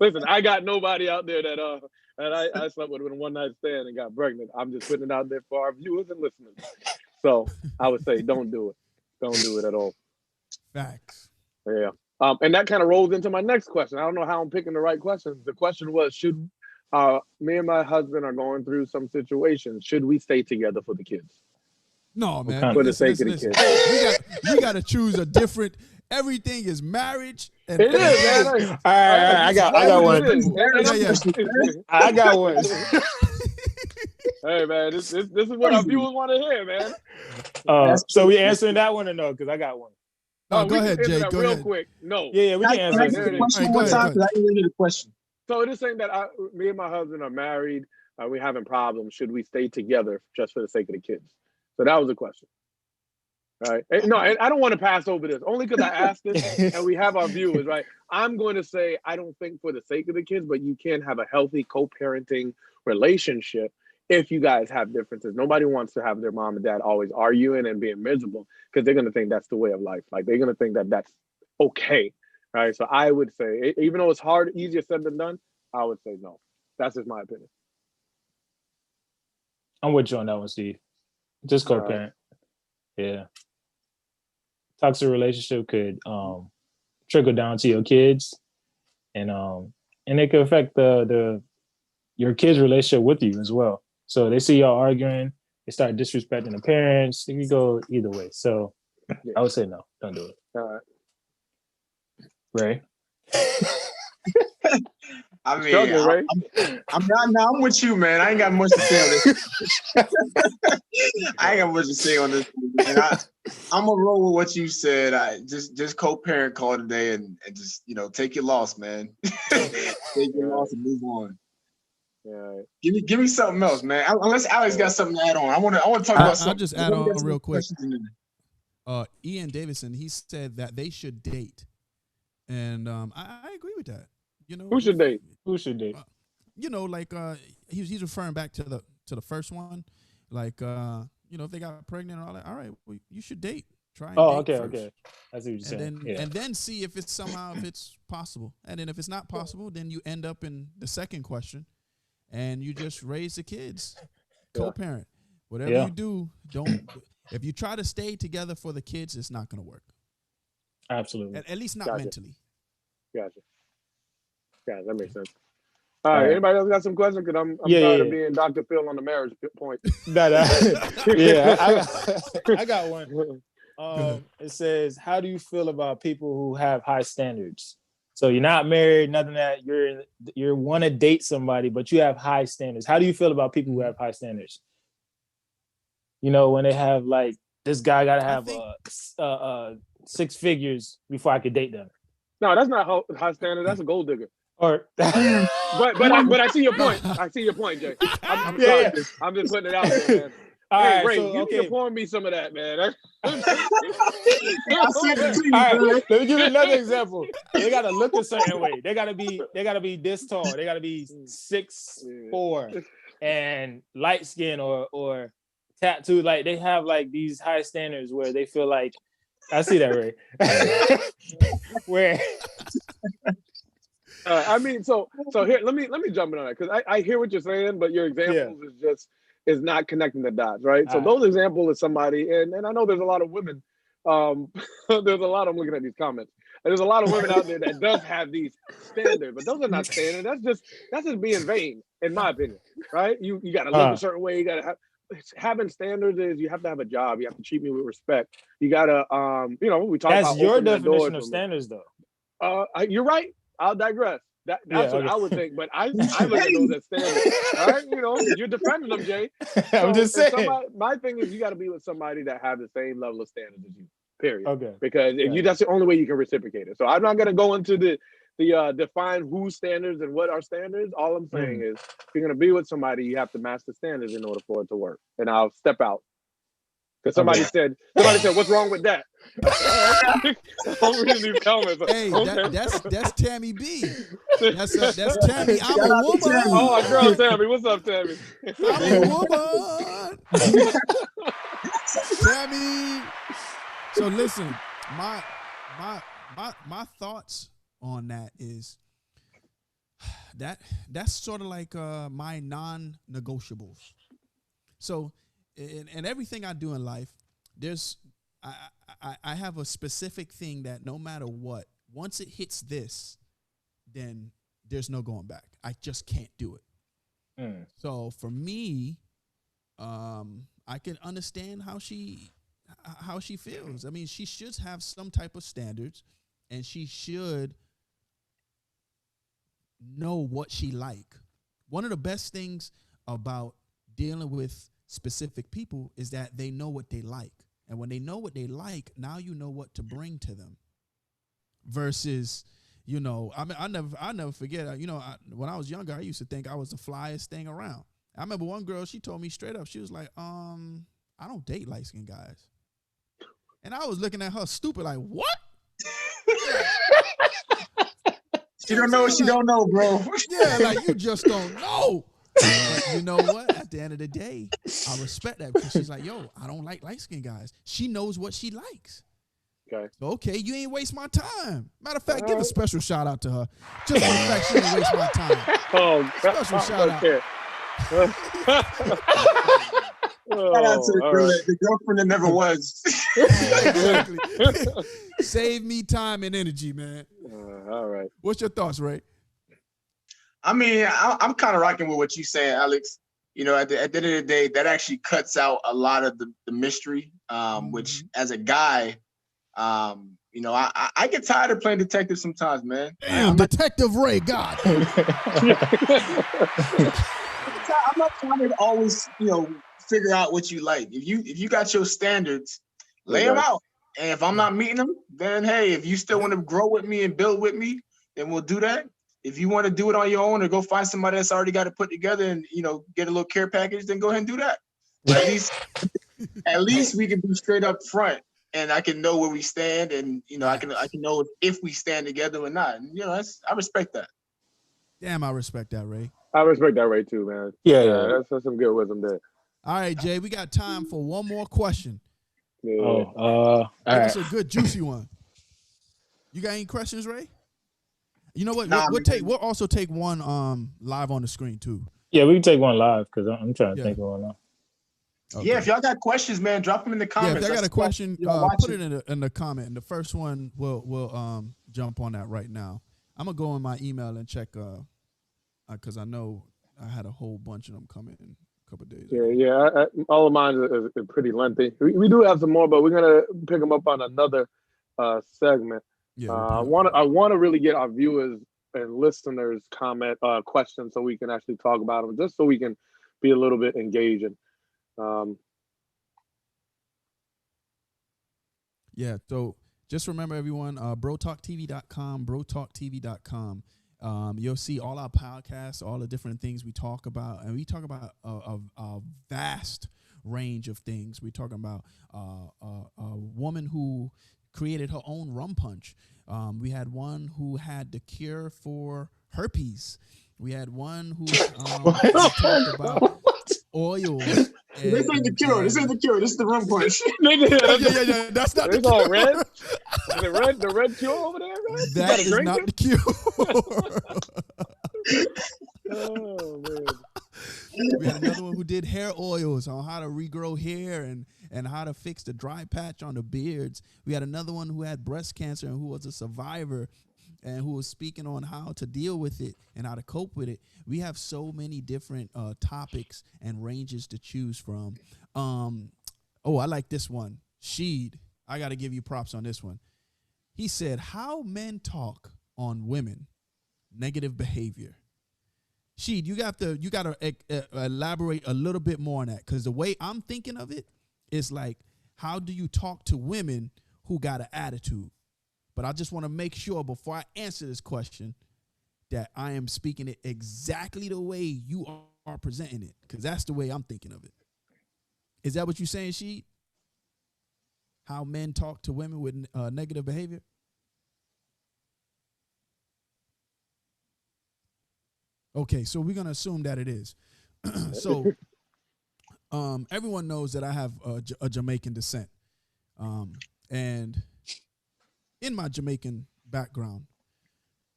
listen, I got nobody out there that I slept with in a one night stand and got pregnant. I'm just putting it out there for our viewers and listeners. So I would say don't do it. Don't do it at all. Facts. Yeah. And that kind of rolls into my next question. I don't know how I'm picking the right questions. The question was, should me and my husband are going through some situations, should we stay together for the kids? No, man. For the sake of the kids. We got to choose a different. Everything is marriage. And it is, man. All right, I got one. I got one. Hey, man, this is what our viewers want to hear, man. So we answering that one or no? Because I got one. No, go ahead, Jay. Go real ahead. quick. No. Yeah, we can answer the question one time because I didn't hear the question. So it is saying that me and my husband are married. We're having problems. Should we stay together just for the sake of the kids? So that was the question. Right. No, I don't want to pass over this only because I asked this and we have our viewers, right? I'm going to say, I don't think for the sake of the kids, but you can have a healthy co-parenting relationship if you guys have differences. Nobody wants to have their mom and dad always arguing and being miserable because they're going to think that's the way of life. Like they're going to think that that's okay. Right. So I would say, even though it's hard, easier said than done, I would say no. That's just my opinion. I'm with you on that one, Steve. Just co-parent. Yeah. Toxic relationship could trickle down to your kids, and it could affect your kids' relationship with you as well. So they see y'all arguing, they start disrespecting the parents. It could go either way. So I would say no, don't do it. All Ray. right. I mean, I'm with you, man. I ain't got much to say on this. I ain't got much to say on this. And I'm gonna roll with what you said. I just co-parent call today and just take your loss, man. Take your loss and move on. Yeah. Give me something else, man. Unless Alex got something to add on. I want to talk about something. I'll just add on real quick. Ian Davidson, he said that they should date, and I agree with that. Who should date? Who should date? Like he's referring back to the first one, like if they got pregnant and all that. All right, well, you should date. Try. And date first. Okay. I see what you're saying. And then see if it's possible. And then if it's not possible, then you end up in the second question, and you just raise the kids, co-parent. Whatever you do, don't. If you try to stay together for the kids, it's not going to work. Absolutely. At least not mentally. Gotcha. Yeah, that makes sense. All right. Anybody else got some questions? Because I'm tired of being Dr. Phil on the marriage point. I got one. It says, how do you feel about people who have high standards? So you're not married, nothing that you want to date somebody, but you have high standards. How do you feel about people who have high standards? When they have like, this guy got to have 6 figures before I could date them. No, that's not high standard. That's a gold digger. But I see your point. I see your point, Jay. I'm sorry. Yeah. I'm just putting it out there, man. All right, Ray, so, you need to pour me some of that, man. All right, let me give you another example. They gotta look a certain way. They gotta be this tall. They gotta be 6'4" and light skin or tattooed. Like they have like these high standards where they feel like I see that, Ray. Where I mean, so here, let me jump in on that because I hear what you're saying, but your examples is not connecting the dots, right? So those examples is somebody, and I know there's a lot of women. There's a lot. I'm looking at these comments. And there's a lot of women out there that does have these standards, but those are not standards. That's just being vain, in my opinion, right? You got to look a certain way. You got to have. Having standards is you have to have a job. You have to treat me with respect. You gotta, we talk about. That's your definition of standards, though. You're right. I'll digress. That's what I would think, but I look at those as standards. Right? You're defending them, Jay. I'm just saying. My thing is you got to be with somebody that have the same level of standards as you. Period. Okay. Because that's the only way you can reciprocate it. So I'm not gonna go into the define who's standards and what are standards. All I'm saying is if you're gonna be with somebody, you have to master standards in order for it to work. And I'll step out. Because somebody said, what's wrong with that? I'm reading these comments. Hey, that's Tammy B. That's Tammy. I'm a woman. Oh, girl, Tammy. What's up, Tammy? I'm a woman. Tammy. So listen, my thoughts on that is that's sort of like my non-negotiables. So in everything I do in life, I have a specific thing that no matter what, once it hits this, then there's no going back. I just can't do it. So for me, I can understand how she feels. I mean, she should have some type of standards, and she should know what she like. One of the best things about dealing with specific people is that they know what they like. And when they know what they like, now you know what to bring to them. Versus, you know, I mean, I never forget. You know, when I was younger, I used to think I was the flyest thing around. I remember one girl, she told me straight up, she was like, I don't date light-skinned guys. And I was looking at her stupid, like, what? She don't know what she don't know, bro. Yeah, like, you just don't know. But you know what? At the end of the day, I respect that because she's like, yo, I don't like light-skinned guys. She knows what she likes. Okay. So, okay, you ain't waste my time. Matter of fact, give a special shout out to her. Just for the fact she didn't waste my time. Oh, Special shout out. Shout out to the girlfriend that never was. Exactly. Save me time and energy, man. All right. What's your thoughts, Ray? I mean, I'm kind of rocking with what you're saying, Alex. You know, at the end of the day, that actually cuts out a lot of the mystery, which as a guy, you know, I get tired of playing detective sometimes, man. Damn, Detective Ray, God. I'm not trying to always, you know, figure out what you like. If you got your standards, lay them out. And if I'm not meeting them, then hey, if you still want to grow with me and build with me, then we'll do that. If you want to do it on your own or go find somebody that's already got it put together and, you know, get a little care package, then go ahead and do that. But at least we can be straight up front and I can know where we stand and, you know, I can know if we stand together or not. And, you know, I respect that. Damn, I respect that, Ray. I respect that, Ray, too, man. Yeah. That's some good wisdom there. All right, Jay, we got time for one more question. Yeah. All right. That's a good, juicy one. You got any questions, Ray? You know what? Nah, We'll also take one live on the screen too. Yeah, we can take one live because I'm trying to think of one now. Okay. Yeah, if y'all got questions, man, drop them in the comments. Yeah, if y'all got a question, watch put it in the comment. And the first one, we'll jump on that right now. I'm gonna go in my email and check because I know I had a whole bunch of them coming in a couple of days ago. Yeah. All of mine is pretty lengthy. We do have some more, but we're gonna pick them up on another segment. Yeah, I want to really get our viewers and listeners comment questions so we can actually talk about them, just so we can be a little bit engaging. Yeah, so just remember, everyone, brotalktv.com. You'll see all our podcasts, all the different things we talk about, and we talk about a vast range of things. We're talking about a woman who created her own rum punch. We had one who had the cure for herpes. We had one who talked about oils. This ain't the cure. This ain't the cure. This is the rum punch. Yeah. That's not the cure. All red. Is the red cure over there, man? That is not the cure. Oh man. We had another one who did hair oils on how to regrow hair and how to fix the dry patch on the beards. We had another one who had breast cancer and who was a survivor and who was speaking on how to deal with it and how to cope with it. We have so many different topics and ranges to choose from. I like this one. Sheed, I got to give you props on this one. He said, how men talk on women, negative behavior. Sheed, you got to elaborate a little bit more on that, because the way I'm thinking of it is like, how do you talk to women who got an attitude? But I just want to make sure before I answer this question that I am speaking it exactly the way you are presenting it, because that's the way I'm thinking of it. Is that what you're saying, Sheed? How men talk to women with negative behavior? Okay, so we're going to assume that it is. So everyone knows that I have a Jamaican descent. And in my Jamaican background,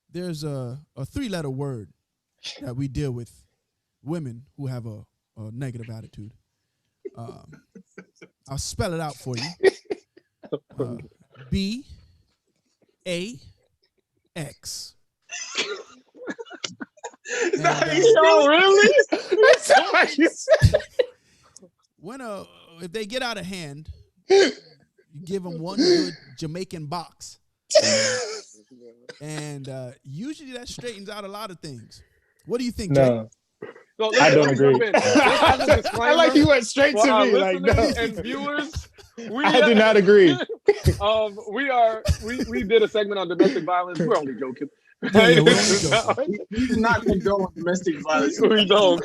there's a three-letter word that we deal with women who have a negative attitude. I'll spell it out for you. B-A-X. Is that how you spell it? Really? That's how you say. When if they get out of hand, you give them one good Jamaican box, and usually that straightens out a lot of things. What do you think, Jay? No, I don't agree. I like you went straight to me. Like, no. And viewers, I do not agree. We did a segment on domestic violence. We're only joking. Yeah, we don't We do not condone domestic violence. We don't.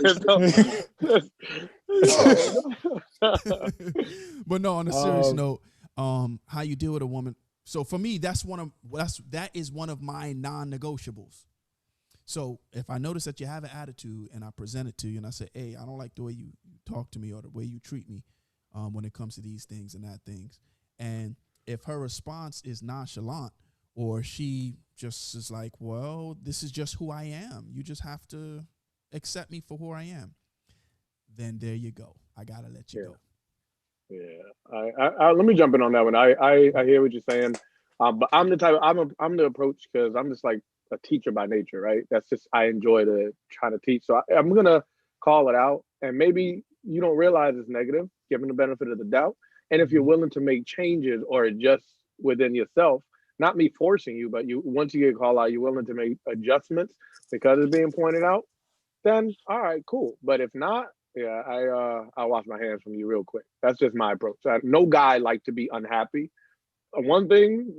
But no, on a serious note, how you deal with a woman. So for me, that is one of my non-negotiables. So if I notice that you have an attitude and I present it to you and I say, hey, I don't like the way you talk to me or the way you treat me when it comes to these things and that things. And if her response is nonchalant or she just is like, well, this is just who I am. You just have to accept me for who I am. Then there you go. I got to let you go. Yeah. I let me jump in on that one. I hear what you're saying. But I'm the type I'm the approach because I'm just like a teacher by nature, right? That's just, I enjoy trying to teach. So I'm going to call it out, and maybe you don't realize it's negative, give them the benefit of the doubt. And if you're willing to make changes or adjust within yourself, not me forcing you, but once you get called out, you're willing to make adjustments because it's being pointed out, then all right, cool. But if not, yeah, I'll wash my hands from you real quick. That's just my approach. No guy like to be unhappy. One thing,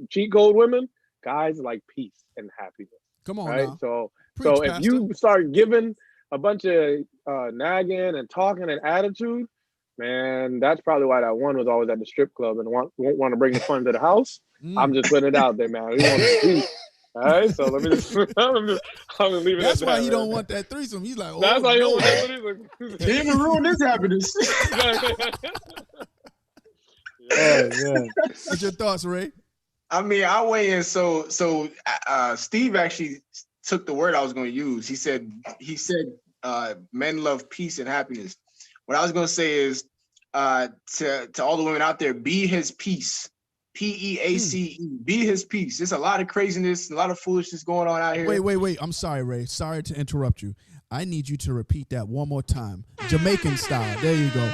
cheat code women, guys like peace and happiness. Come on, right? Now. So Preach, if Pastor. you start giving a bunch of nagging and talking and attitude, man, that's probably why that one was always at the strip club and won't want to bring the fun to the house. I'm just putting it out there, man. We want some peace. All right, so let me just I'm gonna leave it. That's at why that, he man. don't want that threesome. He's like, oh, That's why he don't want that He didn't ruin this happiness. Oh man. What's your thoughts, Ray? I mean, I weigh in. So Steve actually took the word I was going to use. He said, men love peace and happiness. What I was going to say is, to all the women out there, be his peace. Peace. Be his peace. There's a lot of craziness, a lot of foolishness going on out here. Wait. I'm sorry, Ray. Sorry to interrupt you. I need you to repeat that one more time. Jamaican style. There you go.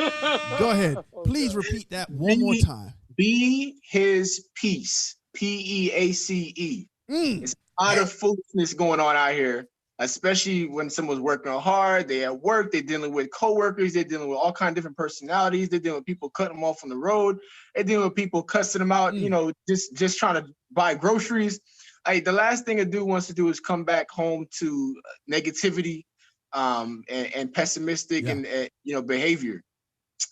Go ahead. Please repeat that one more time. Be his peace. Peace. It's a lot of foolishness going on out here, especially when someone's working hard. They at work, they're dealing with coworkers, they're dealing with all kinds of different personalities, they're dealing with people cutting them off on the road, they're dealing with people cussing them out, just trying to buy groceries. The last thing a dude wants to do is come back home to negativity and pessimistic and behavior.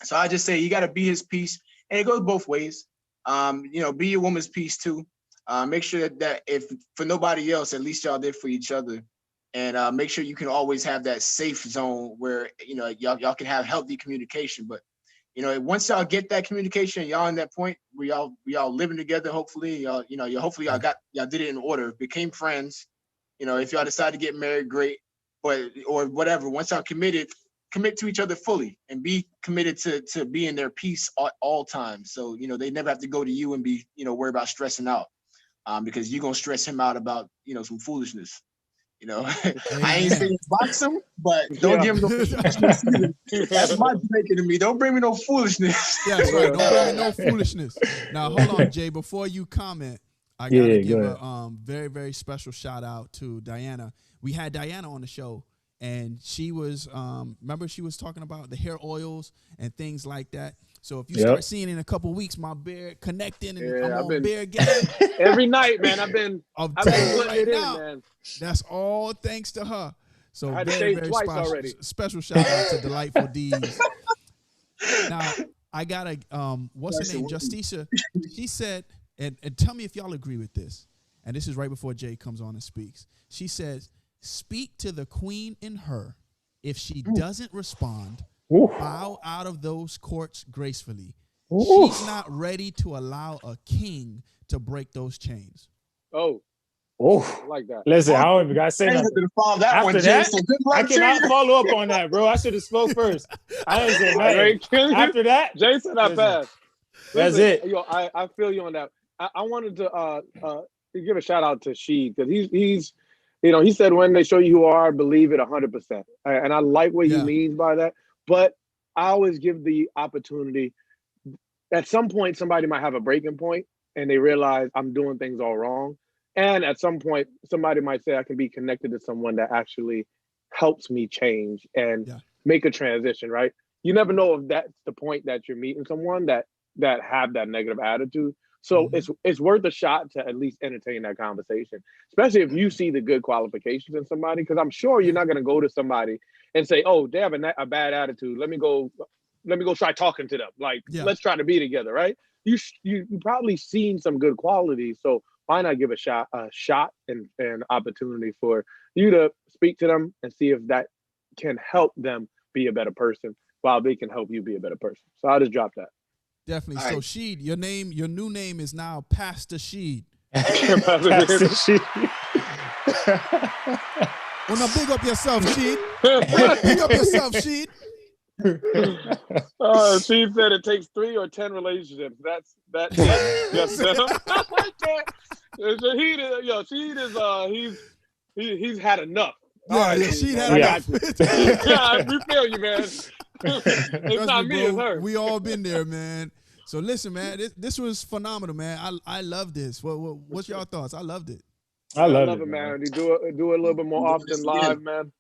So I just say you got to be his peace, and it goes both ways. Be your woman's peace too. Make sure that if for nobody else, at least y'all did for each other, and make sure you can always have that safe zone where y'all can have healthy communication. But once y'all get that communication, y'all in that point where y'all living together. Hopefully, y'all did it in order, became friends. If y'all decide to get married, great. But or whatever. Once y'all commit to each other fully and be committed to being their peace at all times. So, they never have to go to you and be, worried about stressing out because you're going to stress him out about, some foolishness. I ain't saying box him, but don't give him no foolishness either. That's my Jamaican to me. Don't bring me no foolishness. That's right. Don't bring me no foolishness. Now, hold on, Jay. Before you comment, I got to give a very, very special shout out to Diana. We had Diana on the show. And she was, remember she was talking about the hair oils and things like that. So if you start seeing in a couple of weeks, my beard connecting and I'm on beard game. Every night, man. I've been putting it in, man. That's all thanks to her. So I had very, to very twice already. special shout out to Delightful D's. Now, I got what's her name? Justicia. She said, and tell me if y'all agree with this. And this is right before Jay comes on and speaks. She says, speak to the queen in her. If she doesn't respond, bow out of those courts gracefully. She's not ready to allow a king to break those chains. Oh, I like that. Listen, I don't even got to say nothing. After that, I cannot follow up on that, bro. I should have spoke first. I ain't say nothing. After that, Jason, I passed. That's it. Yo, I feel you on that. I wanted to give a shout out to Sheed because he's he said when they show you who you are, believe it 100%. And I like what he means by that. But I always give the opportunity. At some point, somebody might have a breaking point and they realize I'm doing things all wrong. And at some point, somebody might say I can be connected to someone that actually helps me change and make a transition, right? You never know if that's the point that you're meeting someone that have that negative attitude. So it's worth a shot to at least entertain that conversation, especially if you see the good qualifications in somebody. Because I'm sure you're not going to go to somebody and say, "Oh, they have a bad attitude. Let me go try talking to them. Like, let's try to be together." Right? You probably seen some good qualities, so why not give a shot and opportunity for you to speak to them and see if that can help them be a better person, while they can help you be a better person. So I'll just drop that. Definitely. All So right. Sheed, your new name is now Pastor Sheed. Pastor Sheed. Well, now big up yourself, Sheed. Big up yourself, Sheed. She said it takes 3 or 10 relationships. That's yes. He's had enough. Yeah, Sheed had enough. Yeah, we feel you, man. It's not me, it's her. We all been there, man. So listen, man, this was phenomenal, man. I love this. What's your thoughts? I loved it. I love it, man. You do it a little bit more often live, man.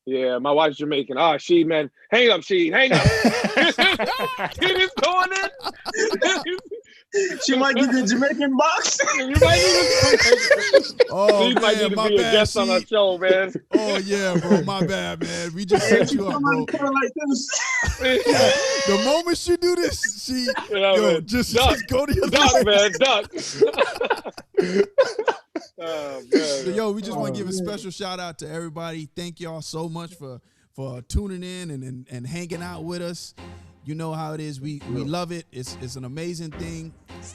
Yeah, my wife's Jamaican. Sheed, man. Hang up, Sheed. Hang up. Sheed is going in. She might give you a Jamaican box. You might need to be a guest on our show, man. Oh yeah, bro. My bad, man. We just set you up, bro. Like this. The moment she do this, just go to your duck, man. Duck. Oh, man. So, yo, we just want to give a special shout out to everybody. Thank y'all so much for tuning in and hanging out with us. You know how it is. We love it. It's an amazing thing.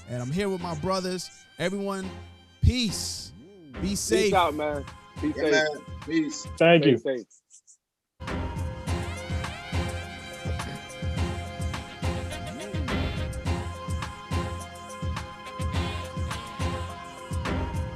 And I'm here with my brothers. Everyone, peace. Be safe. Peace out, man. Be safe. Man. Peace. Thank you. Stay safe.